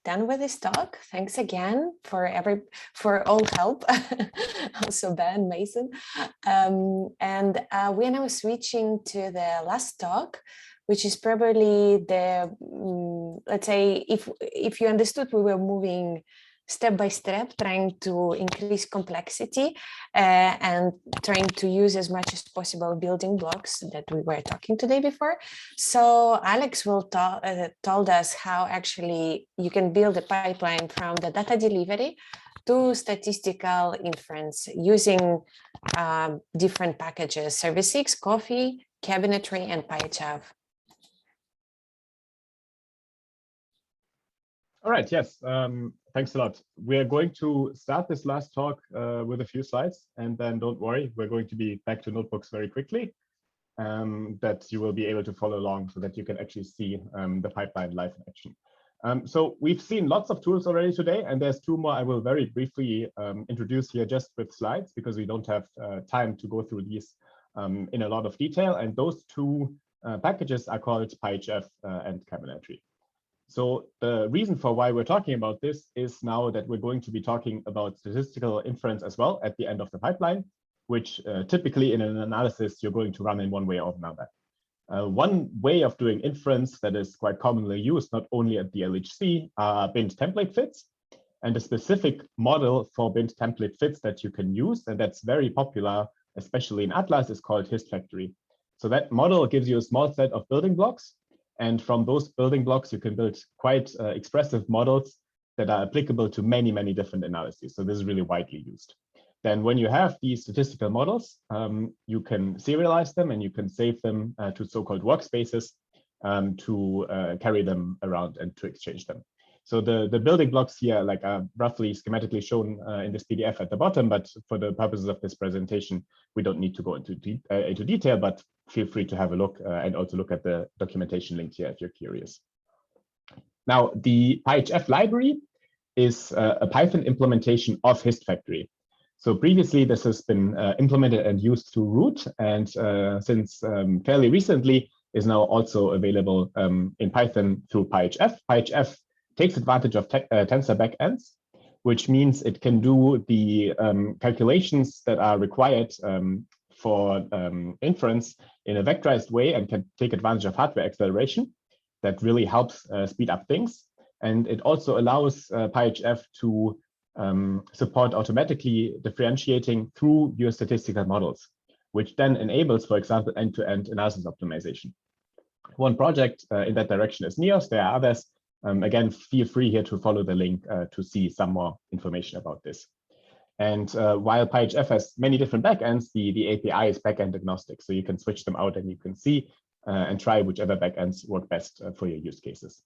done with this talk. Thanks again for all help, also Ben, Mason. We are now switching to the last talk, which is probably the, let's say, if you understood, we were moving step by step, trying to increase complexity and trying to use as much as possible building blocks that we were talking today before. So Alex will told us how actually you can build a pipeline from the data delivery to statistical inference using different packages, ServiceX, coffea, cabinetry, and pyhf. All right, yes, thanks a lot. We are going to start this last talk with a few slides, and then don't worry, we're going to be back to notebooks very quickly, that you will be able to follow along so that you can actually see the pipeline live in action. So we've seen lots of tools already today, and there's two more I will very briefly introduce here just with slides, because we don't have time to go through these in a lot of detail. And those two packages are called pyhf and cabinetry. So the reason for why we're talking about this is now that we're going to be talking about statistical inference as well at the end of the pipeline, which typically in an analysis you're going to run in one way or another. One way of doing inference that is quite commonly used, not only at the LHC, are binned template fits. And a specific model for binned template fits that you can use, and that's very popular, especially in Atlas, is called HistFactory. So that model gives you a small set of building blocks. And from those building blocks, you can build quite expressive models that are applicable to many, many different analyses. So this is really widely used. Then when you have these statistical models, you can serialize them and you can save them to so-called workspaces to carry them around and to exchange them. So the building blocks here are roughly schematically shown in this PDF at the bottom, but for the purposes of this presentation, we don't need to go into detail, but feel free to have a look and also look at the documentation link here if you're curious. Now, the pyhf library is a Python implementation of HistFactory. So previously, this has been implemented and used through root, and since fairly recently is now also available in Python through pyhf. pyhf takes advantage of tensor backends, which means it can do the calculations that are required for inference in a vectorized way and can take advantage of hardware acceleration. That really helps speed up things. And it also allows pyhf to support automatically differentiating through your statistical models, which then enables, for example, end-to-end analysis optimization. One project in that direction is NEOS. There are others. Again, feel free here to follow the link to see some more information about this. And while pyhf has many different backends, the API is backend agnostic. So you can switch them out and you can see and try whichever backends work best for your use cases.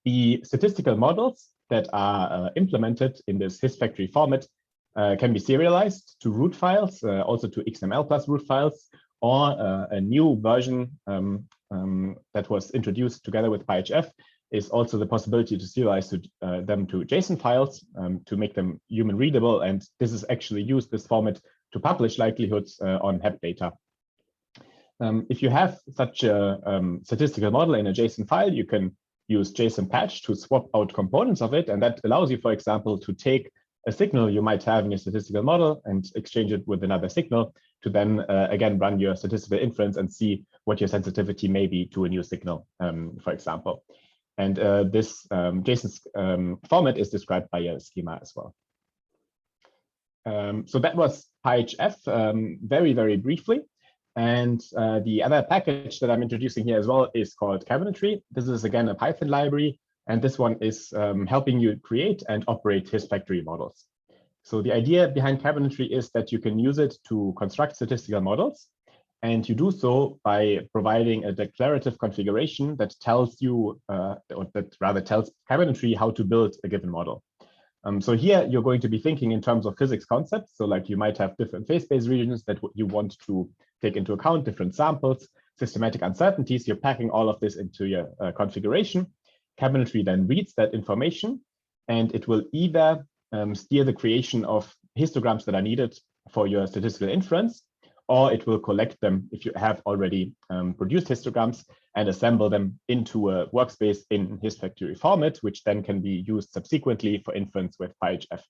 The statistical models that are implemented in this HistFactory format can be serialized to root files, also to XML plus root files, or a new version that was introduced together with pyhf is also the possibility to serialize them to JSON files to make them human readable. And this is actually used, this format, to publish likelihoods on HEP data. If you have such a statistical model in a JSON file, you can use JSON patch to swap out components of it. And that allows you, for example, to take a signal you might have in your statistical model and exchange it with another signal to then, again, run your statistical inference and see what your sensitivity may be to a new signal, for example. And this JSON format is described by a schema as well. So that was pyhf very, very briefly. And the other package that I'm introducing here as well is called cabinetry. This is, again, a Python library. And this one is helping you create and operate HistFactory models. So the idea behind cabinetry is that you can use it to construct statistical models. And you do so by providing a declarative configuration that tells you, or that rather tells cabinetry how to build a given model. So here you're going to be thinking in terms of physics concepts. So like you might have different phase space regions that you want to take into account, different samples, systematic uncertainties. You're packing all of this into your configuration. Cabinetry then reads that information, and it will either steer the creation of histograms that are needed for your statistical inference, or it will collect them if you have already produced histograms and assemble them into a workspace in HistFactory format, which then can be used subsequently for inference with pyhf.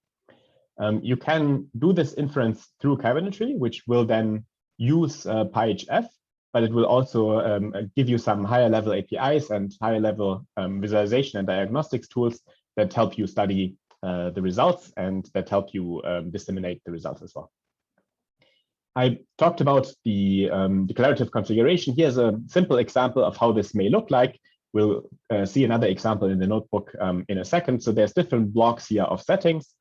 You can do this inference through cabinetry, which will then use pyhf, but it will also give you some higher level APIs and higher level visualization and diagnostics tools that help you study the results and that help you disseminate the results as well. I talked about the declarative configuration. Here's a simple example of how this may look like. We'll see another example in the notebook in a second. So there's different blocks here of settings.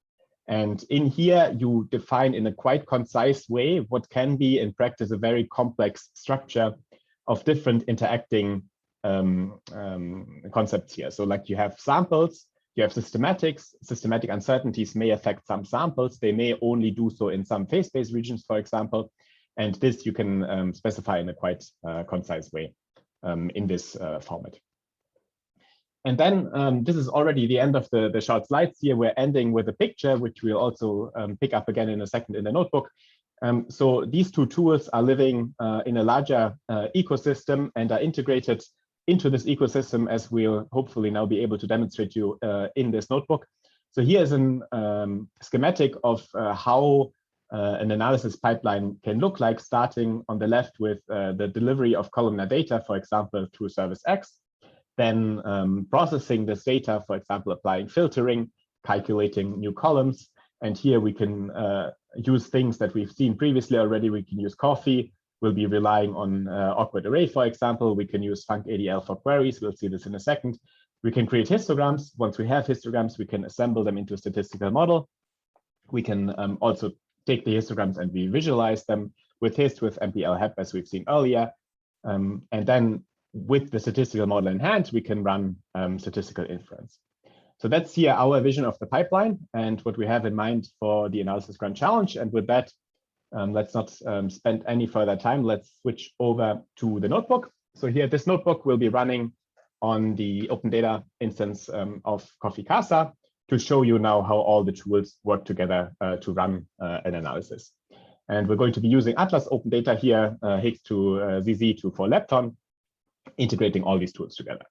And in here, you define in a quite concise way what can be in practice a very complex structure of different interacting concepts here. So like you have samples, you have systematics. Systematic uncertainties may affect some samples. They may only do so in some phase space regions, for example. And this you can specify in a quite concise way in this format. And then this is already the end of the short slides here. We're ending with a picture, which we'll also pick up again in a second in the notebook. So these two tools are living in a larger ecosystem and are integrated into this ecosystem, as we'll hopefully now be able to demonstrate to you in this notebook. So here's a schematic of how an analysis pipeline can look like, starting on the left with the delivery of columnar data, for example, through ServiceX, then processing this data, for example, applying filtering, calculating new columns. And here we can use things that we've seen previously already. We can use coffea. We'll be relying on awkward array, for example. We can use funcadl for queries. We'll see this in a second. We can create histograms. Once we have histograms, we can assemble them into a statistical model. We can also take the histograms and we visualize them with MPL-HEP, as we've seen earlier. And then with the statistical model in hand, we can run statistical inference. So that's here our vision of the pipeline and what we have in mind for the Analysis Grand Challenge. And with that, let's not spend any further time. Let's switch over to the notebook. So here, this notebook will be running on the open data instance of Coffee Casa to show you now how all the tools work together to run an analysis. And we're going to be using Atlas Open Data here, Higgs to ZZ to for Lepton, integrating all these tools together.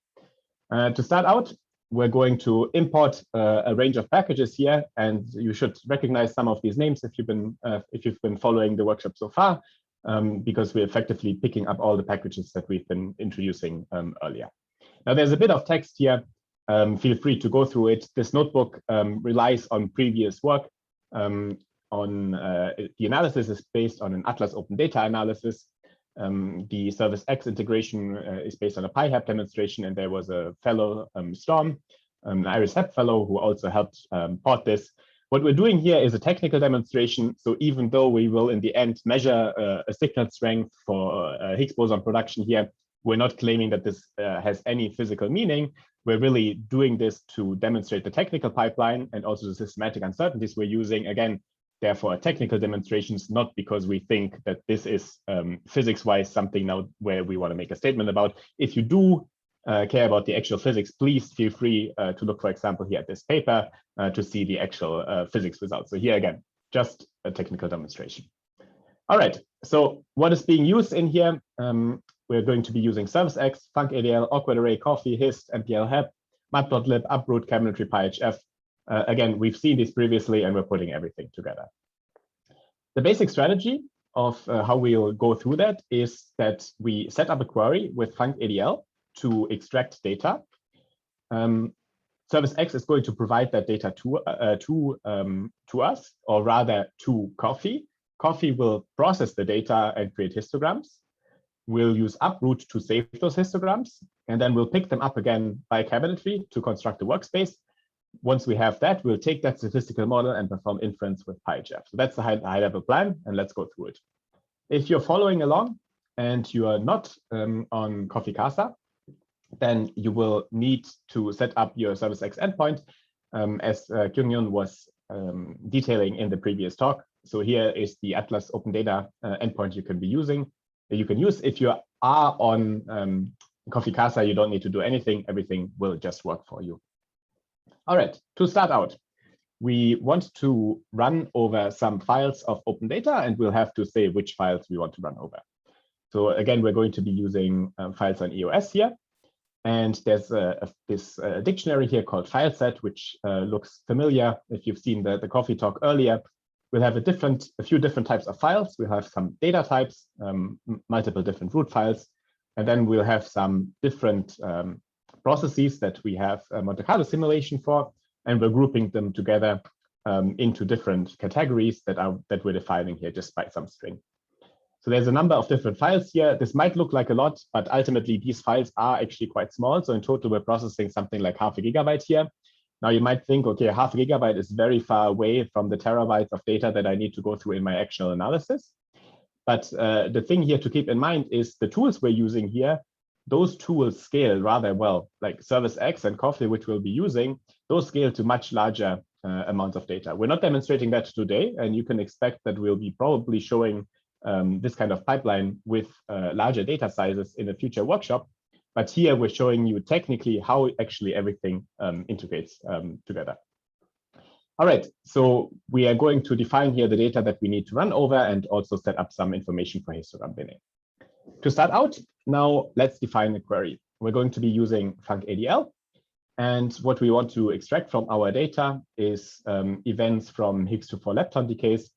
To start out, we're going to import a range of packages here, and you should recognize some of these names if you've been following the workshop so far, because we're effectively picking up all the packages that we've been introducing earlier. Now, there's a bit of text here. Feel free to go through it. This notebook relies on previous work. The analysis is based on an Atlas Open Data analysis. The ServiceX integration is based on a pyhf demonstration, and there was a fellow, Storm, an IRIS-HEP fellow, who also helped port this. What we're doing here is a technical demonstration. So even though we will in the end measure a signal strength for Higgs boson production here, we're not claiming that this has any physical meaning. We're really doing this to demonstrate the technical pipeline and also the systematic uncertainties we're using. Again, therefore, technical demonstrations, not because we think that this is physics-wise something now where we want to make a statement about. If you do care about the actual physics, please feel free to look, for example, here at this paper to see the actual physics results. So here again, just a technical demonstration. All right, so what is being used in here? We're going to be using ServiceX, funcadl, awkward array, coffea, hist, MPL-HEP, matplotlib, uproot, cabinetry, pyhf. Again, we've seen this previously, and we're putting everything together. The basic strategy of how we'll go through that is that we set up a query with funcadl to extract data. ServiceX is going to provide that data to us, or rather to coffea. Coffea will process the data and create histograms. We'll use uproot to save those histograms, and then we'll pick them up again by cabinetry to construct a workspace. Once we have that, we'll take that statistical model and perform inference with pyhf. So that's the high-level plan, and let's go through it. If you're following along and you are not on Coffee Casa, then you will need to set up your ServiceX endpoint, as Kyung-Yun was detailing in the previous talk. So here is the Atlas Open Data endpoint you can be using. You can use if you are on Coffee Casa, you don't need to do anything. Everything will just work for you. All right, to start out, we want to run over some files of open data, and we'll have to say which files we want to run over. So again, we're going to be using files on EOS here. And there's this dictionary here called file set, which looks familiar if you've seen the coffee talk earlier. We'll have a few different types of files. We'll have some data types, multiple different root files, and then we'll have some different processes that we have a Monte Carlo simulation for, and we're grouping them together into different categories that we're defining here just by some string. So there's a number of different files here. This might look like a lot, but ultimately these files are actually quite small. So in total, we're processing something like 0.5 gigabyte here. Now you might think, okay, 0.5 gigabyte is very far away from the terabytes of data that I need to go through in my actual analysis. But the thing here to keep in mind is the tools we're using here, those tools scale rather well, like ServiceX and coffea, which we'll be using, those scale to much larger amounts of data. We're not demonstrating that today, and you can expect that we'll be probably showing this kind of pipeline with larger data sizes in a future workshop. But here we're showing you technically how actually everything integrates together. All right, so we are going to define here the data that we need to run over and also set up some information for histogram binning. To start out, now let's define a query. We're going to be using funcadl. And what we want to extract from our data is events from Higgs 2,4 lepton decays.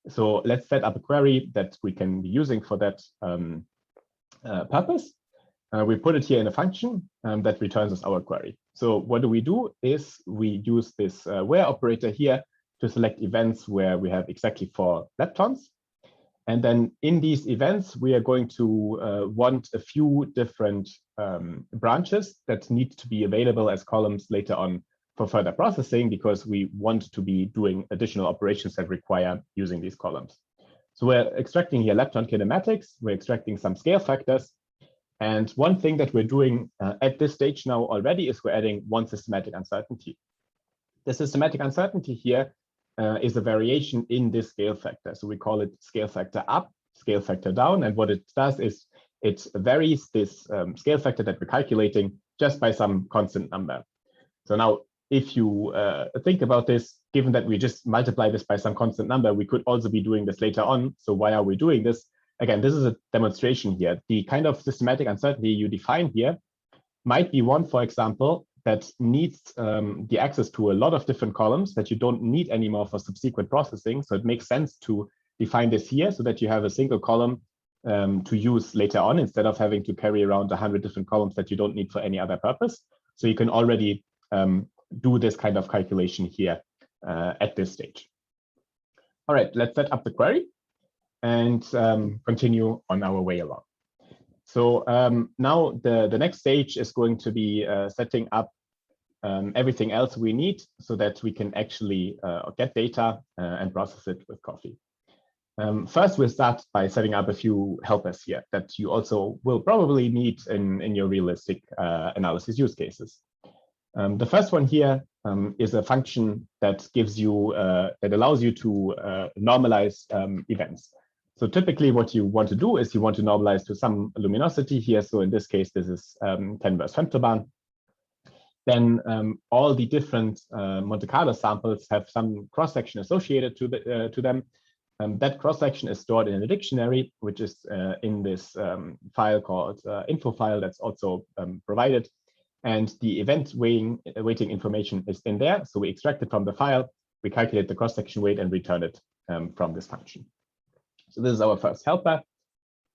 So let's set up a query that we can be using for that purpose. We put it here in a function that returns us our query. So what do is we use this where operator here to select events where we have exactly 4 leptons. And then in these events, we are going to want a few different branches that need to be available as columns later on for further processing, because we want to be doing additional operations that require using these columns. So we're extracting here lepton kinematics, we're extracting some scale factors. And one thing that we're doing at this stage now already is we're adding one systematic uncertainty. The systematic uncertainty here is a variation in this scale factor. So we call it scale factor up, scale factor down. And what it does is it varies this scale factor that we're calculating just by some constant number. So now, if you think about this, given that we just multiply this by some constant number, we could also be doing this later on. So why are we doing this? Again, this is a demonstration here. The kind of systematic uncertainty you define here might be one, for example, that needs the access to a lot of different columns that you don't need anymore for subsequent processing. So it makes sense to define this here so that you have a single column to use later on instead of having to carry around 100 different columns that you don't need for any other purpose. So you can already do this kind of calculation here at this stage. All right, let's set up the query and continue on our way along. So now the next stage is going to be setting up everything else we need so that we can actually get data and process it with coffea. First, we'll start by setting up a few helpers here that you also will probably need in your realistic analysis use cases. The first one here is a function that gives you that allows you to normalize events. So typically what you want to do is you want to normalize to some luminosity here. So in this case, this is 10 verse femtobarn. Then all the different Monte Carlo samples have some cross-section associated to them. That cross-section is stored in a dictionary, which is in this file called info file that's also provided. And the event weighting information is in there. So we extract it from the file, we calculate the cross-section weight and return it from this function. So this is our first helper.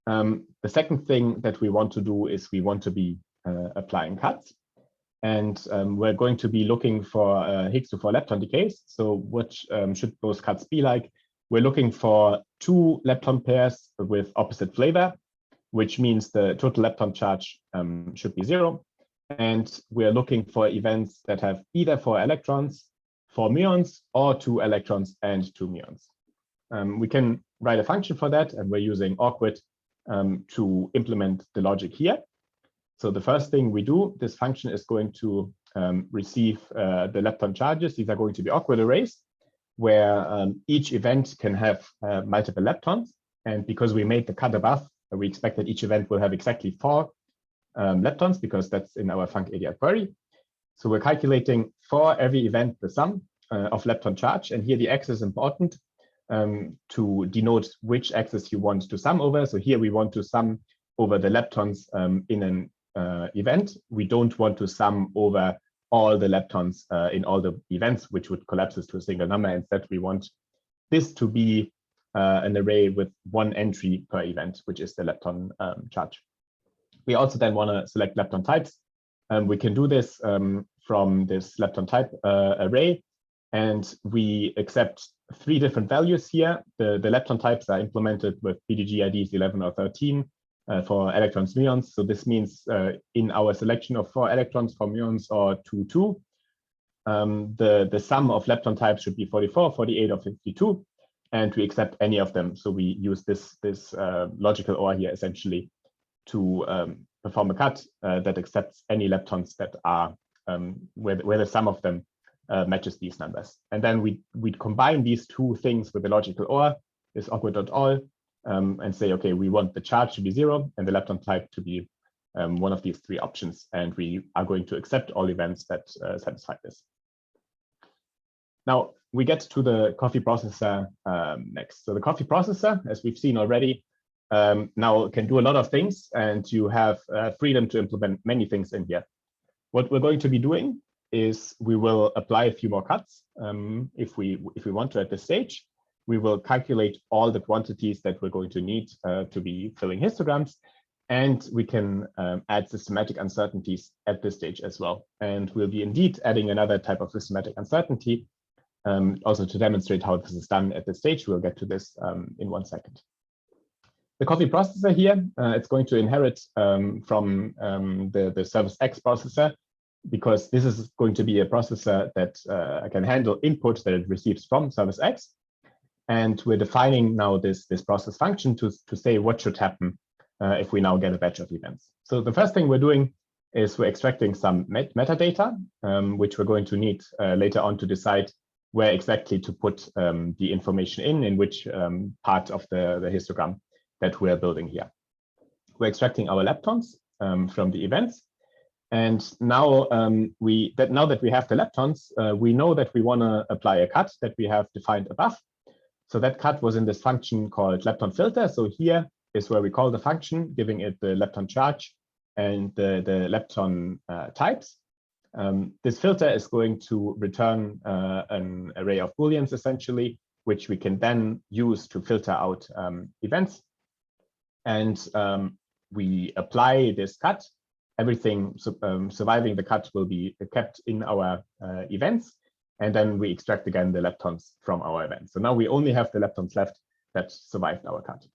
The second thing that we want to do is we want to be applying cuts. And we're going to be looking for Higgs 2,4 lepton decays. So what should those cuts be like? We're looking for 2 lepton pairs with opposite flavor, which means the total lepton charge should be 0. And we're looking for events that have either 4 electrons, 4 muons, or 2 electrons and 2 muons. We can write a function for that, and we're using awkward to implement the logic here. So the first thing we do, this function is going to receive the lepton charges. These are going to be awkward arrays, where each event can have multiple leptons. And because we made the cut above, we expect that each event will have exactly 4 leptons, because that's in our funcadl query. So we're calculating for every event the sum of lepton charge. And here the X is important to denote which axis you want to sum over. So here we want to sum over the leptons in an event. We don't want to sum over all the leptons in all the events, which would collapse this to a single number. Instead, we want this to be an array with one entry per event, which is the lepton charge. We also then want to select lepton types. We can do this from this lepton type array, and we accept 3 different values here. The lepton types are implemented with PDG IDs 11 or 13 for electrons, muons. So this means in our selection of 4 electrons for muons or 2, 2, the sum of lepton types should be 44, 48, or 52, and we accept any of them. So we use this logical OR here essentially to perform a cut that accepts any leptons that are where the sum of them matches these numbers. And then we combine these 2 things with the logical OR, this awkward.all, and say, okay, we want the charge to be 0 and the lepton type to be one of these 3 options. And we are going to accept all events that satisfy this. Now we get to the coffee processor next. So the coffee processor, as we've seen already, now can do a lot of things, and you have freedom to implement many things in here. What we're going to be doing is we will apply a few more cuts if we want to at this stage. We will calculate all the quantities that we're going to need to be filling histograms, and we can add systematic uncertainties at this stage as well. And we'll be indeed adding another type of systematic uncertainty also to demonstrate how this is done at this stage. We'll get to this in 1 second. The coffee processor here, it's going to inherit from the ServiceX processor, because this is going to be a processor that can handle input that it receives from ServiceX. And we're defining now this process function to say what should happen if we now get a batch of events. So the first thing we're doing is we're extracting some metadata, which we're going to need later on to decide where exactly to put the information in which part of the histogram that we're building here. We're extracting our leptons from the events. And now now that we have the leptons, we know that we want to apply a cut that we have defined above. So that cut was in this function called lepton filter. So here is where we call the function, giving it the lepton charge and the lepton types. This filter is going to return an array of booleans essentially, which we can then use to filter out events. And we apply this cut. Everything surviving the cut will be kept in our events. And then we extract again the leptons from our events. So now we only have the leptons left that survived our cut.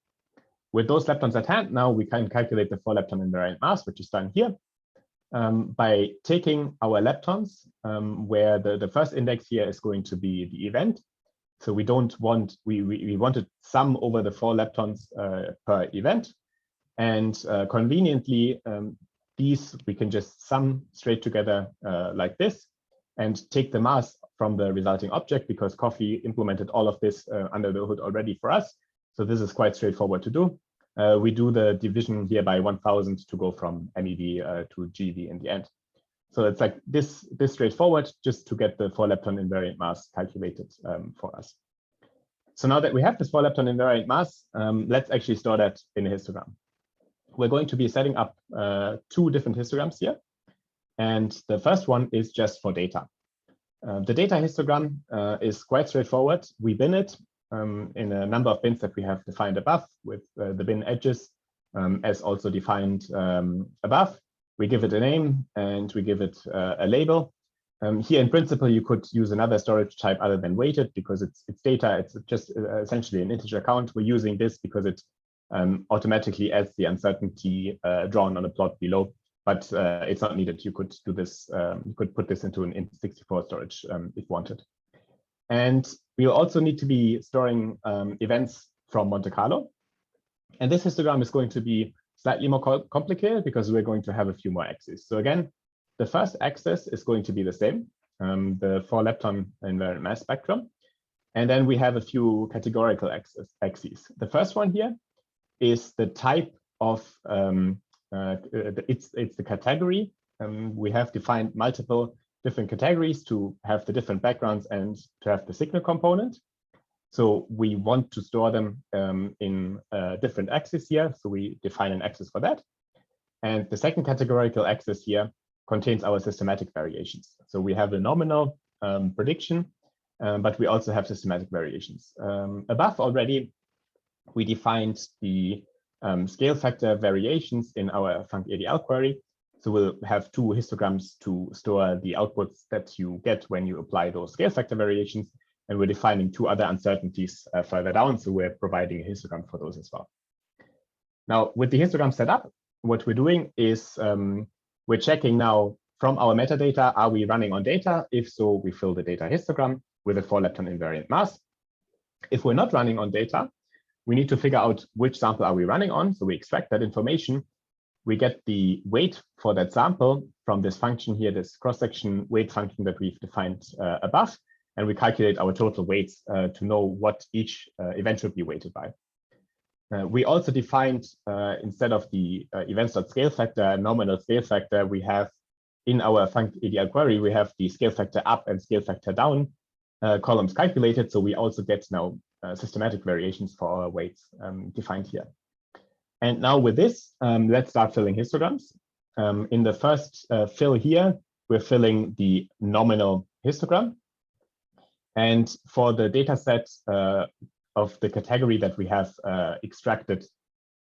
With those leptons at hand, now we can calculate the 4-lepton invariant mass, which is done here. By taking our leptons, where the first index here is going to be the event. So we don't want, we wanted sum over the 4 leptons per event. And conveniently, these we can just sum straight together like this and take the mass from the resulting object, because coffee implemented all of this under the hood already for us. So this is quite straightforward to do. We do the division here by 1000 to go from MEV to GV in the end. So it's like this straightforward just to get the 4-lepton invariant mass calculated for us. So now that we have this 4-lepton invariant mass, let's actually store that in a histogram. We're going to be setting up 2 different histograms here. And the first one is just for data. The data histogram is quite straightforward. We bin it in a number of bins that we have defined above with the bin edges as also defined above. We give it a name and we give it a label. Here in principle, you could use another storage type other than weighted because it's data. It's just essentially an integer count. We're using this because it automatically adds the uncertainty drawn on a plot below, but it's not needed. You could do this. You could put this into an int64 storage if wanted. And we'll also need to be storing events from Monte Carlo. And this histogram is going to be slightly more complicated because we're going to have a few more axes. So again, the first axis is going to be the same, the 4-lepton invariant mass spectrum. And then we have a few categorical axes. The first one here is the type of, it's the category. We have defined multiple different categories to have the different backgrounds and to have the signal component. So we want to store them in different axes here. So we define an axis for that. And the second categorical axis here contains our systematic variations. So we have a nominal prediction, but we also have systematic variations. Above already, we defined the scale factor variations in our funcADL query. So we'll have two histograms to store the outputs that you get when you apply those scale factor variations. And we're defining two other uncertainties further down. So we're providing a histogram for those as well. Now, with the histogram set up, what we're doing is we're checking now from our metadata, are we running on data? If so, we fill the data histogram with a 4-lepton invariant mass. If we're not running on data, we need to figure out which sample are we running on. So we extract that information. We get the weight for that sample from this function here, this cross-section weight function that we've defined above. And we calculate our total weights to know what each event should be weighted by. We also defined, instead of the events.scale factor, nominal scale factor, we have in our funcADL query, we have the scale factor up and scale factor down columns calculated. So we also get now systematic variations for our weights defined here. And now with this, let's start filling histograms. In the first fill here, we're filling the nominal histogram. And for the data set of the category that we have extracted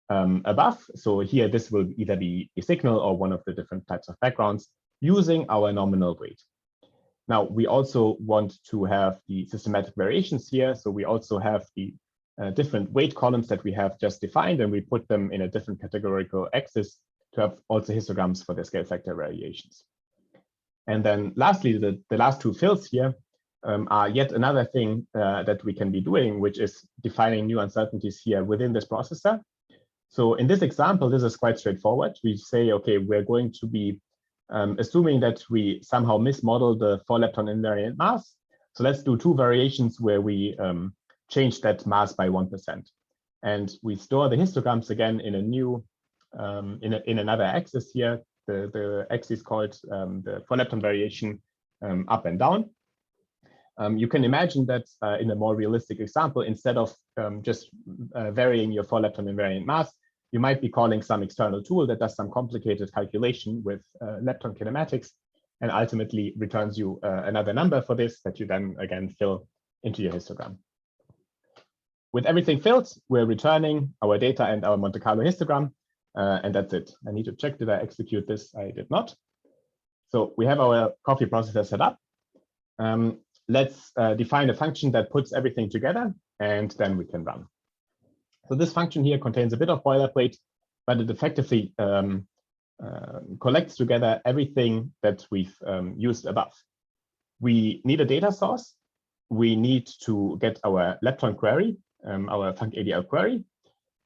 above, so here this will either be a signal or one of the different types of backgrounds using our nominal weight. Now, we also want to have the systematic variations here. So we also have the different weight columns that we have just defined, and we put them in a different categorical axis to have also histograms for the scale factor variations. And then lastly, the last two fills here are yet another thing that we can be doing, which is defining new uncertainties here within this processor. So in this example, this is quite straightforward. We say, okay, we're going to be assuming that we somehow mismodel the 4-lepton invariant mass. So let's do two variations where we change that mass by 1%. And we store the histograms again in a new, in another axis here. The axis called the 4-lepton variation up and down. You can imagine that in a more realistic example, instead of just varying your 4-lepton invariant mass, you might be calling some external tool that does some complicated calculation with lepton kinematics and ultimately returns you another number for this that you then again fill into your histogram. With everything filled, we're returning our data and our Monte Carlo histogram, and that's it. I need to check, did I execute this? I did not. So we have our coffee processor set up. Let's define a function that puts everything together, and then we can run. So this function here contains a bit of boilerplate, but it effectively collects together everything that we've used above. We need a data source. We need to get our lepton query, our funcADL query.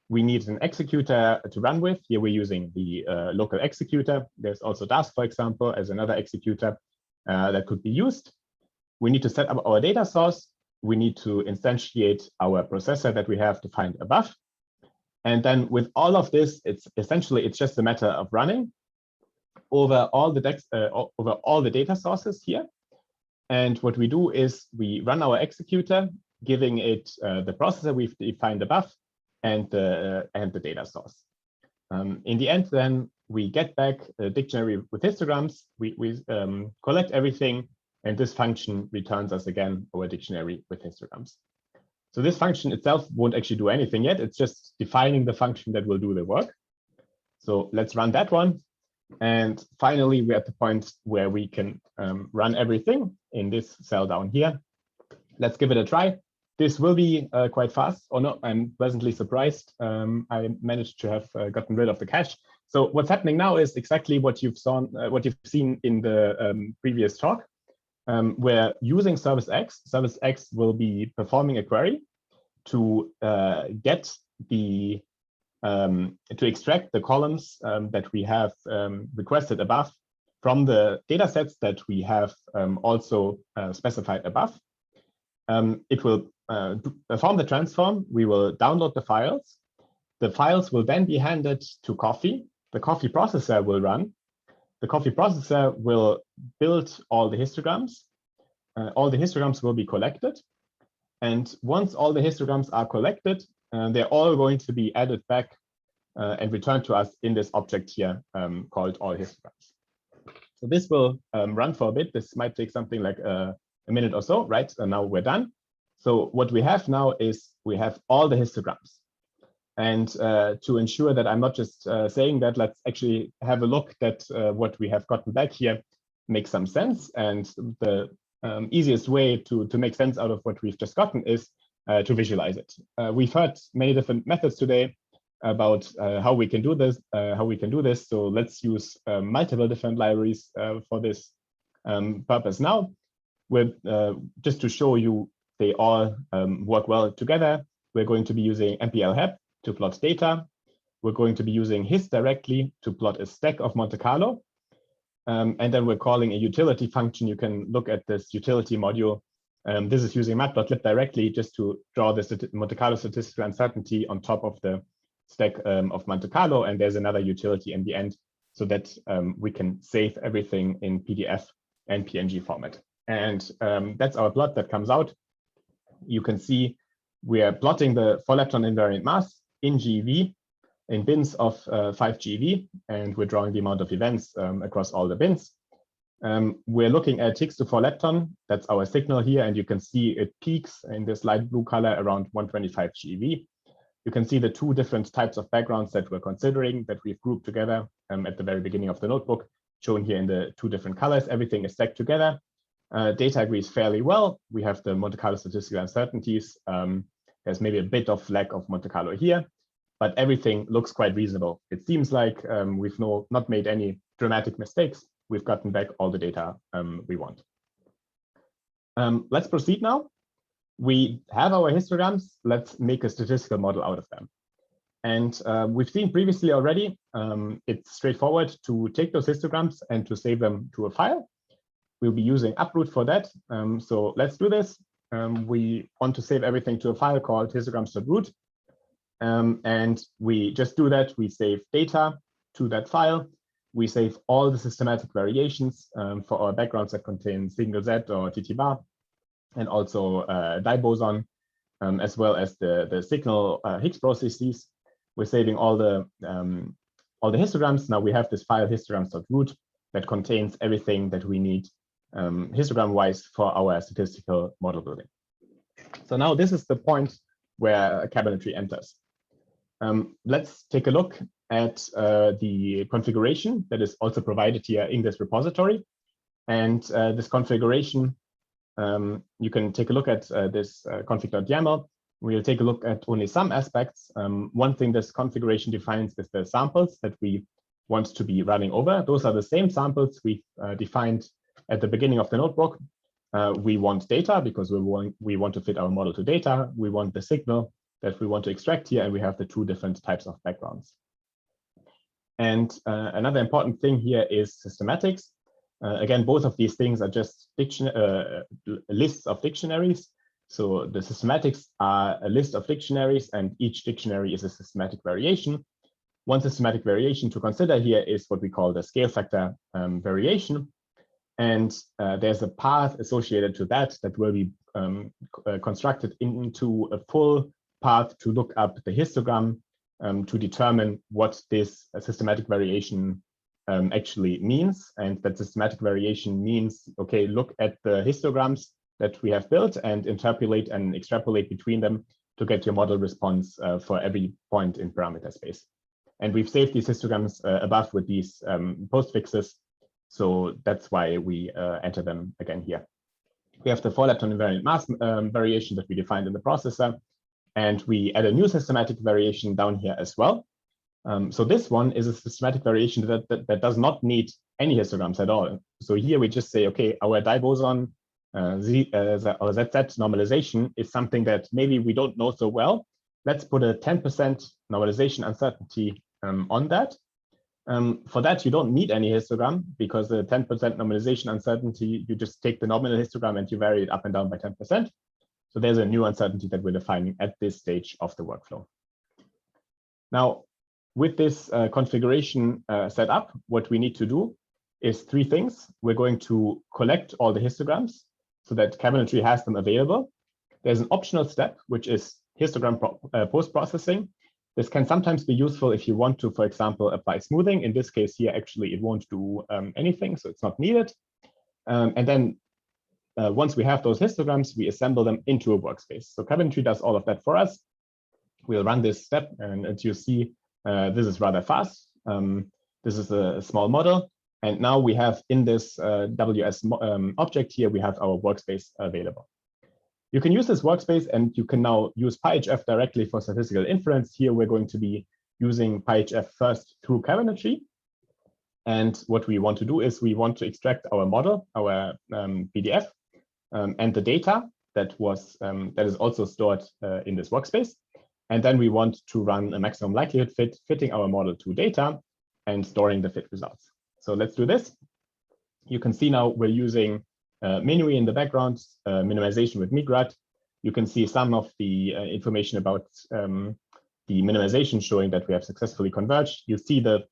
We need an executor to run with. Here we're using the local executor. There's also DAS, for example, as another executor that could be used. We need to set up our data source. We need to instantiate our processor that we have defined above. And then with all of this, it's just a matter of running over all the data sources here. And what we do is we run our executor, giving it the processor we've defined above and the data source. In the end, then we get back a dictionary with histograms. We collect everything. And this function returns us again our dictionary with histograms. So this function itself won't actually do anything yet. It's just defining the function that will do the work. So let's run that one. And finally, we're at the point where we can run everything in this cell down here. Let's give it a try. This will be quite fast, or no, I'm pleasantly surprised. I managed to have gotten rid of the cache. So what's happening now is exactly what you've seen in the previous talk. We're using ServiceX. ServiceX will be performing a query to get the to extract the columns that we have requested above from the data sets that we have also specified above. It will perform the transform. We will download the files. The files will then be handed to Coffee. The Coffee processor will run. The Coffee processor will build all the histograms. All the histograms will be collected. And once all the histograms are collected, they're all going to be added back and returned to us in this object here called all histograms. So this will run for a bit. This might take something like a minute or so, right? And now we're done. So what we have now is we have all the histograms. And to ensure that I'm not just saying that, let's actually have a look that what we have gotten back here makes some sense. And the easiest way to make sense out of what we've just gotten is to visualize it. We've heard many different methods today about how we can do this. So let's use multiple different libraries for this purpose now. With just to show you they all work well together, we're going to be using MPL-HEP to plot data. We're going to be using HistDirectly to plot a stack of Monte Carlo. And then we're calling a utility function. You can look at this utility module. This is using matplotlib directly just to draw the Monte Carlo statistical uncertainty on top of the stack of Monte Carlo. And there's another utility in the end so that we can save everything in PDF and PNG format. And that's our plot that comes out. You can see we are plotting the for-lepton invariant mass in GeV in bins of 5 GeV, and we're drawing the amount of events across all the bins. We're looking at Higgs to for-lepton. That's our signal here, and you can see it peaks in this light blue color around 125 GeV. You can see the two different types of backgrounds that we're considering that we've grouped together at the very beginning of the notebook, shown here in the two different colors. Everything is stacked together. Data agrees fairly well. We have the Monte Carlo statistical uncertainties. There's maybe a bit of lack of Monte Carlo here, but everything looks quite reasonable. It seems like we've not made any dramatic mistakes. We've gotten back all the data we want. Let's proceed now. We have our histograms. Let's make a statistical model out of them. And we've seen previously already, it's straightforward to take those histograms and to save them to a file. We'll be using uproot for that. So let's do this. We want to save everything to a file called histograms.root. And we just do that. We save data to that file. We save all the systematic variations for our backgrounds that contain single Z or TT bar, and also diboson, as well as the signal Higgs processes. We're saving all the histograms. Now we have this file histograms.root that contains everything that we need histogram-wise for our statistical model building. So now this is the point where cabinetry enters. Let's take a look at the configuration that is also provided here in this repository. And this configuration, you can take a look at this config.yaml. We'll take a look at only some aspects. One thing this configuration defines is the samples that we want to be running over. Those are the same samples we defined at the beginning of the notebook. We want data because we want to fit our model to data. We want the signal that we want to extract here, and we have the two different types of backgrounds. And another important thing here is systematics. Again, both of these things are just lists of dictionaries. So the systematics are a list of dictionaries, and each dictionary is a systematic variation. One systematic variation to consider here is what we call the scale factor variation. And there's a path associated to that that will be constructed into a full path to look up the histogram to determine what this systematic variation actually means. And that systematic variation means, okay, look at the histograms that we have built and interpolate and extrapolate between them to get your model response for every point in parameter space. And we've saved these histograms above with these postfixes. So that's why we enter them again here. We have the for-lepton invariant mass variation that we defined in the processor. And we add a new systematic variation down here as well. So this one is a systematic variation that does not need any histograms at all. So here we just say, okay, our diboson or ZZ normalization is something that maybe we don't know so well. Let's put a 10% normalization uncertainty on that. For that, you don't need any histogram because the 10% normalization uncertainty, you just take the nominal histogram and you vary it up and down by 10%. So there's a new uncertainty that we're defining at this stage of the workflow. Now, with this configuration set up, what we need to do is three things. We're going to collect all the histograms so that cabinetry has them available. There's an optional step, which is histogram post-processing. This can sometimes be useful if you want to, for example, apply smoothing. In this case here, actually, it won't do anything, so it's not needed. And then once we have those histograms, we assemble them into a workspace. So cabinetry does all of that for us. We'll run this step, and as you see, this is rather fast. This is a small model. And now we have in this WS object here, we have our workspace available. You can use this workspace, and you can now use pyhf directly for statistical inference. Here, we're going to be using pyhf first through cabinetry. And what we want to do is we want to extract our model, our PDF, and the data that is also stored in this workspace. And then we want to run a maximum likelihood fit, fitting our model to data and storing the fit results. So let's do this. You can see now we're using Minui in the background, minimization with migrad. You can see some of the information about the minimization showing that we have successfully converged. You see the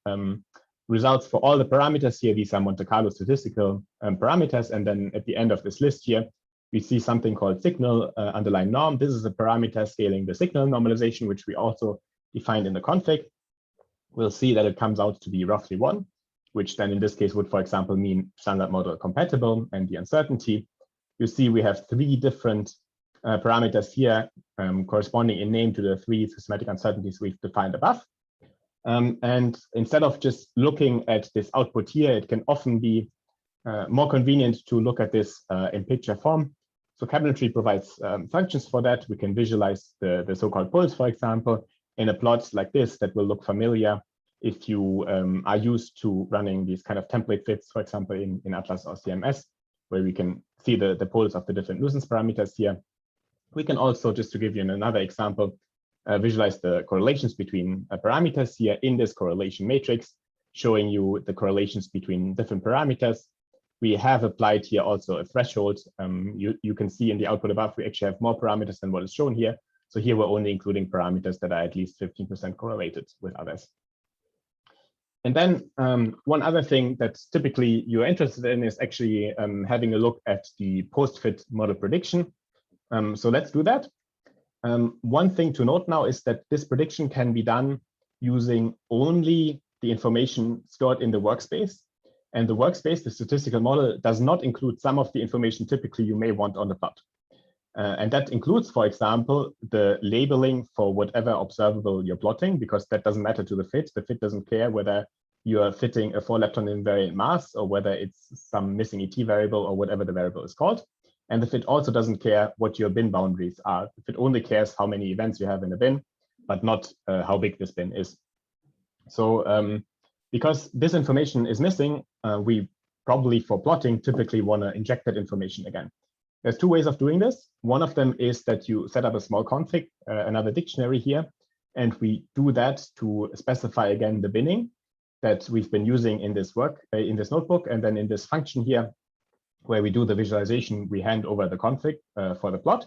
results for all the parameters here. These are Monte Carlo statistical parameters. And then at the end of this list here, we see something called signal underlying norm. This is a parameter scaling the signal normalization, which we also defined in the config. We'll see that it comes out to be roughly 1, which then in this case would, for example, mean standard model compatible, and the uncertainty. You see we have 3 different parameters here corresponding in name to the 3 systematic uncertainties we've defined above. And instead of just looking at this output here, it can often be more convenient to look at this in picture form. So cabinetry provides functions for that. We can visualize the so-called pulse, for example, in a plot like this that will look familiar if you are used to running these kind of template fits, for example, in Atlas or CMS, where we can see the pulse of the different nuisance parameters here. We can also, just to give you another example, visualize the correlations between parameters here in this correlation matrix, showing you the correlations between different parameters. We have applied here also a threshold. You can see in the output above, we actually have more parameters than what is shown here. So here we're only including parameters that are at least 15% correlated with others. And then one other thing that typically you're interested in is actually having a look at the post-fit model prediction. So let's do that. One thing to note now is that this prediction can be done using only the information stored in the workspace. And the workspace, the statistical model, does not include some of the information typically you may want on the plot. And that includes, for example, the labeling for whatever observable you're plotting, because that doesn't matter to the fit. The fit doesn't care whether you are fitting a 4-lepton invariant mass or whether it's some missing ET variable or whatever the variable is called. And the fit also doesn't care what your bin boundaries are. The fit only cares how many events you have in a bin, but not how big this bin is. So because this information is missing, we probably for plotting typically want to inject that information again. There's 2 ways of doing this. One of them is that you set up a small config, another dictionary here, and we do that to specify again the binning that we've been using in this in this notebook, and then in this function here, where we do the visualization, we hand over the config for the plot.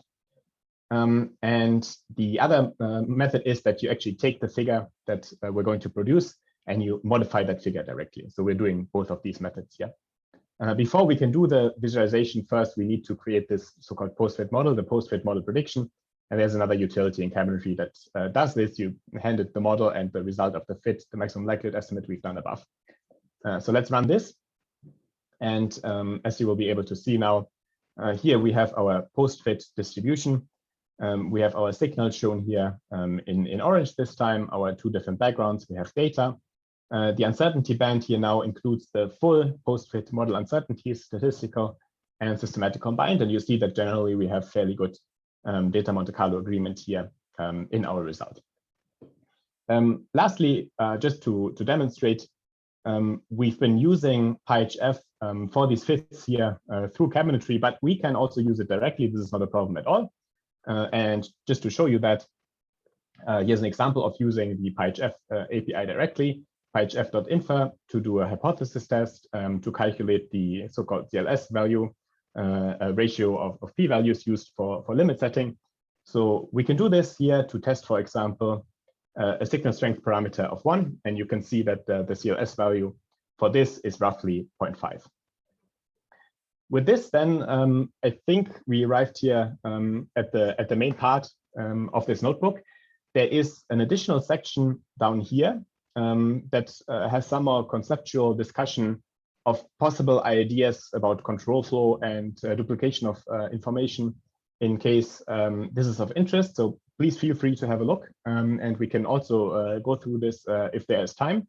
And the other method is that you actually take the figure that we're going to produce and you modify that figure directly. So we're doing both of these methods here. Before we can do the visualization, first we need to create this so-called post-fit model, the post-fit model prediction. And there's another utility in cabinetry that does this. You hand it the model and the result of the fit, the maximum likelihood estimate we've done above. So let's run this. And as you will be able to see now, here we have our post-fit distribution. We have our signal shown here in orange this time, our 2 different backgrounds. We have data. The uncertainty band here now includes the full post-fit model uncertainties, statistical and systematic combined. And you see that generally we have fairly good data Monte Carlo agreement here in our result. Lastly, just to demonstrate, we've been using pyhf for these fits here through cabinetry, but we can also use it directly. This is not a problem at all. And just to show you that, here's an example of using the pyhf API directly. pyhf.infer to do a hypothesis test to calculate the so-called CLS value ratio of p-values used for limit setting. So we can do this here to test, for example, a signal strength parameter of 1, and you can see that the CLS value for this is roughly 0.5. With this, then I think we arrived here at the main part of this notebook. There is an additional section down here that has some more conceptual discussion of possible ideas about control flow and duplication of information in case this is of interest. So please feel free to have a look, and we can also go through this if there is time.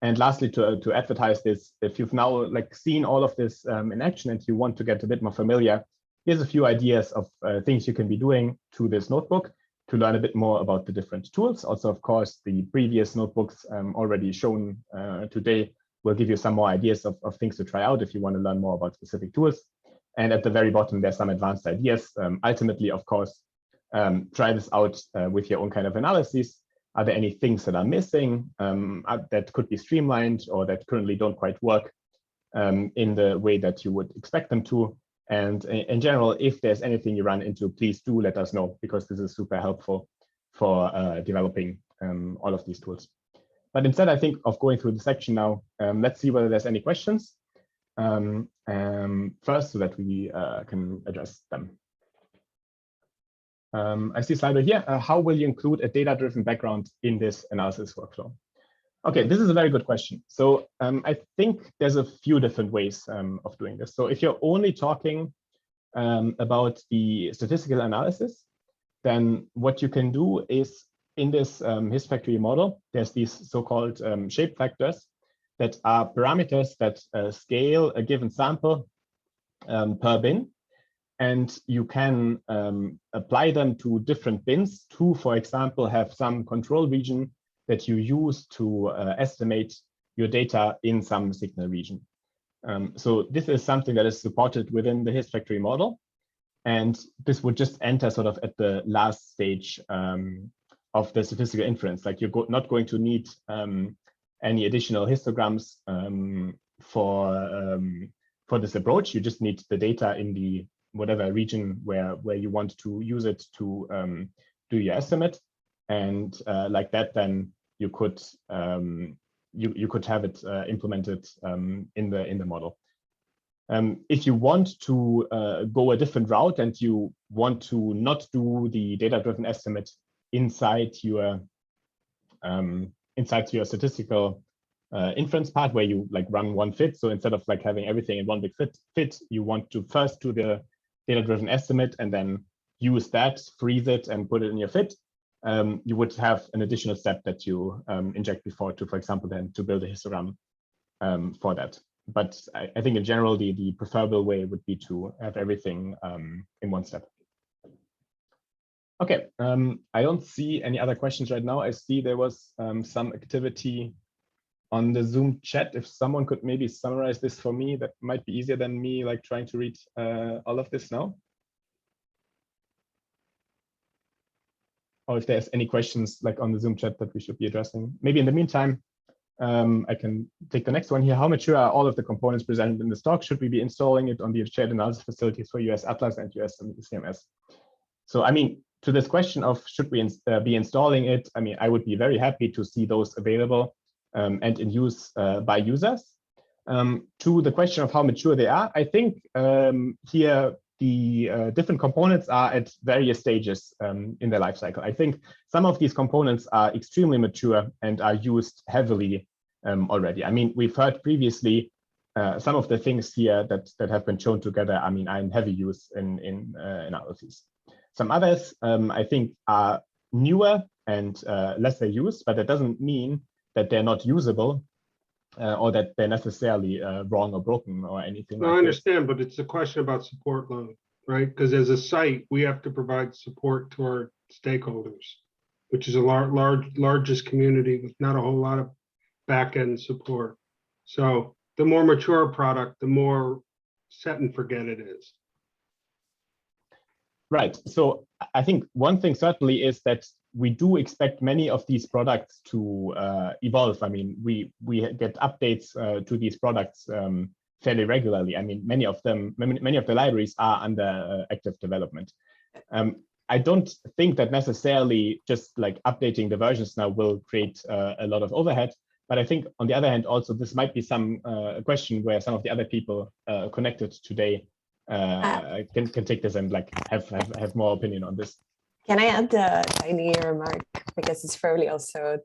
And lastly, to advertise this, if you've now seen all of this in action and you want to get a bit more familiar, here's a few ideas of things you can be doing to this notebook to learn a bit more about the different tools. Also, of course, the previous notebooks already shown today will give you some more ideas of things to try out if you want to learn more about specific tools. And at the very bottom, there's some advanced ideas. Ultimately, of course, try this out with your own kind of analysis. Are there any things that are missing that could be streamlined or that currently don't quite work in the way that you would expect them to? And in general, if there's anything you run into, please do let us know, because this is super helpful for developing all of these tools. But instead, I think of going through the section now, let's see whether there's any questions first so that we can address them. I see Slido here. How will you include a data-driven background in this analysis workflow? Okay, this is a very good question. So I think there's a few different ways of doing this. So if you're only talking about the statistical analysis, then what you can do is in this HistFactory model, there's these so-called shape factors that are parameters that scale a given sample per bin. And you can apply them to different bins to, for example, have some control region that you use to estimate your data in some signal region. So this is something that is supported within the HistFactory model. And this would just enter sort of at the last stage of the statistical inference. Like you're not going to need any additional histograms for this approach. You just need the data in the whatever region where you want to use it to do your estimate, and like that, then you could you could have it implemented in the model. If you want to go a different route and you want to not do the data-driven estimate inside your statistical inference part where you run one fit, so instead of having everything in one big fit, you want to first do the data-driven estimate and then use that, freeze it, and put it in your fit. You would have an additional step that you inject before to, for example, then to build a histogram for that. But I think in general, the preferable way would be to have everything in one step. Okay, I don't see any other questions right now. I see there was some activity on the Zoom chat. If someone could maybe summarize this for me, that might be easier than me trying to read all of this now. Or if there's any questions on the Zoom chat that we should be addressing. Maybe in the meantime, I can take the next one here. How mature are all of the components presented in this talk? Should we be installing it on the shared analysis facilities for US Atlas and US CMS? So, I mean, to this question of should we be installing it, I mean, I would be very happy to see those available and in use by users. To the question of how mature they are, I think here the different components are at various stages in their life cycle. I think some of these components are extremely mature and are used heavily already. I mean, we've heard previously some of the things here that have been shown together, I mean, are in heavy use in analyses. Some others, I think, are newer and lesser used, but that doesn't mean that they're not usable or that they're necessarily wrong or broken or anything. No, I understand, but it's a question about support load, right? Because as a site, we have to provide support to our stakeholders, which is a largest community with not a whole lot of back-end support. So the more mature product, the more set and forget it is. Right. So I think one thing certainly is that we do expect many of these products to evolve. I mean, we get updates to these products fairly regularly. I mean, many of the libraries are under active development. I don't think that necessarily just updating the versions now will create a lot of overhead, But I think on the other hand, also this might be some question where some of the other people connected today can take this and like have more opinion on this. Can I add a tiny remark, because it's probably also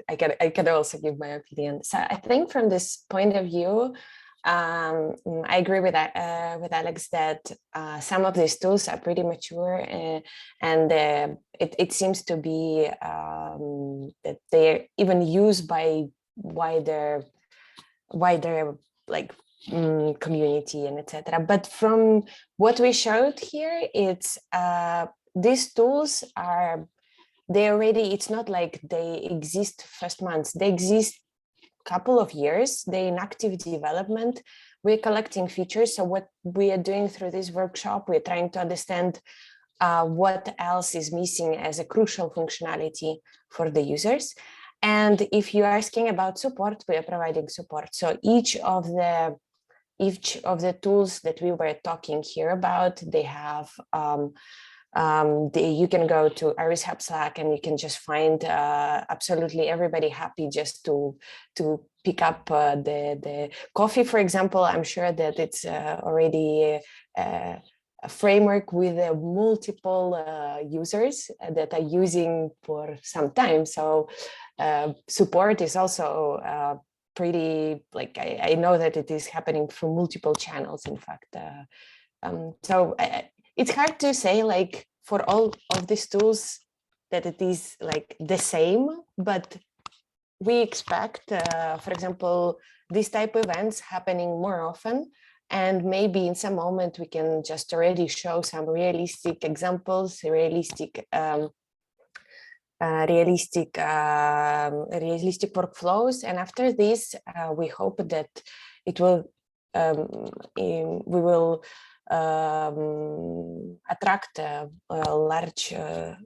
I can also give my opinion. So I think from this point of view, I agree with Alex that some of these tools are pretty mature, and it seems to be that they're even used by wider like community and etc. But from what we showed here, it's these tools it's not like they exist first months, they exist couple of years, they're in active development. We're collecting features. So what we are doing through this workshop, we're trying to understand what else is missing as a crucial functionality for the users. And if you're asking about support, we are providing support. So each of the tools that we were talking here about, they have you can go to IRIS-HEP Slack and you can just find absolutely everybody happy just to pick up the coffee, for example. I'm sure that it's already a framework with multiple users that are using for some time. So support is also pretty, like I know that it is happening through multiple channels, in fact. So it's hard to say like for all of these tools that it is like the same, but we expect, for example, these type of events happening more often. And maybe in some moment we can just already show some realistic examples, realistic workflows. And after this, we hope that it will we will attract a large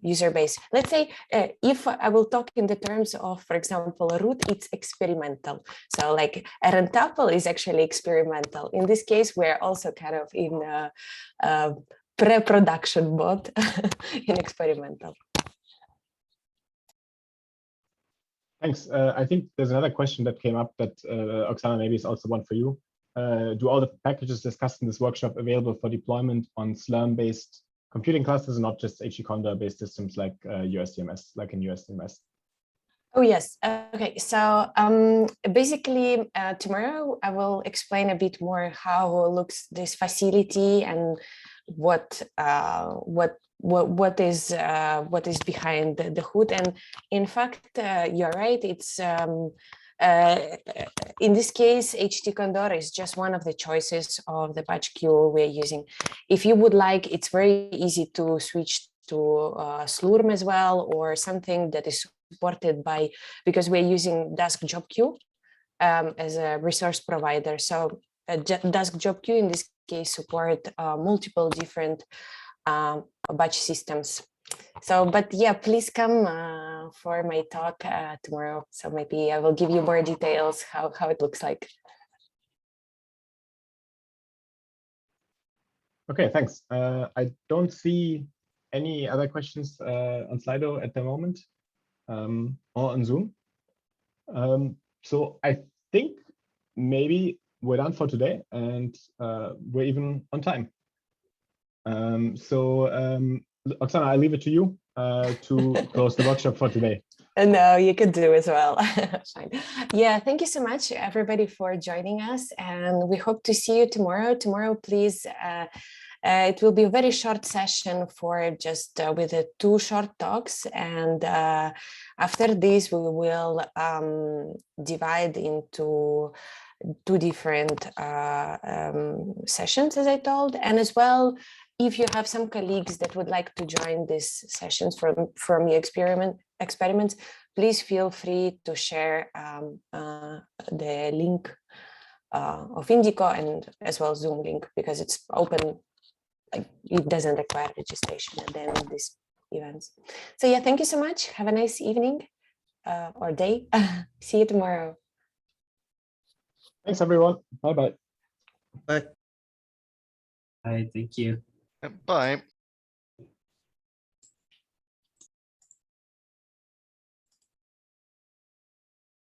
user base. Let's say if I will talk in the terms of, for example, a root, it's experimental. So like a rentable is actually experimental. In this case, we're also kind of in pre-production mode in experimental. Thanks. I think there's another question that came up that Oksana, maybe is also one for you. Do all the packages discussed in this workshop available for deployment on Slurm-based computing clusters and not just HTconda-based systems like USDMS, like in USDMS? Oh, yes. Okay. So basically, tomorrow I will explain a bit more how looks this facility and what is behind the hood. And in fact, you're right. It's in this case, HTconda is just one of the choices of the batch queue we're using. If you would like, it's very easy to switch to Slurm as well, or something that is supported by, because we're using Dask job queue as a resource provider. So Dask job queue in this case support multiple different batch systems. So, but yeah, please come for my talk tomorrow. So maybe I will give you more details how it looks like. Okay, thanks. I don't see any other questions on Slido at the moment or on Zoom. So I think maybe we're done for today, and we're even on time. Oksana, I'll leave it to you to close the workshop for today. No, you could do as well. Fine. Yeah, thank you so much, everybody, for joining us. And we hope to see you tomorrow. Tomorrow, please, it will be a very short session for just with the 2 short talks. And after this, we will divide into 2 different sessions, as I told. And as well, if you have some colleagues that would like to join these sessions from your experiments, please feel free to share the link of Indico and as well Zoom link, because it's open. Like, it doesn't require registration at the end of these events. So yeah, thank you so much. Have a nice evening or day. See you tomorrow. Thanks, everyone. Bye-bye. Bye. Bye. Thank you. Bye.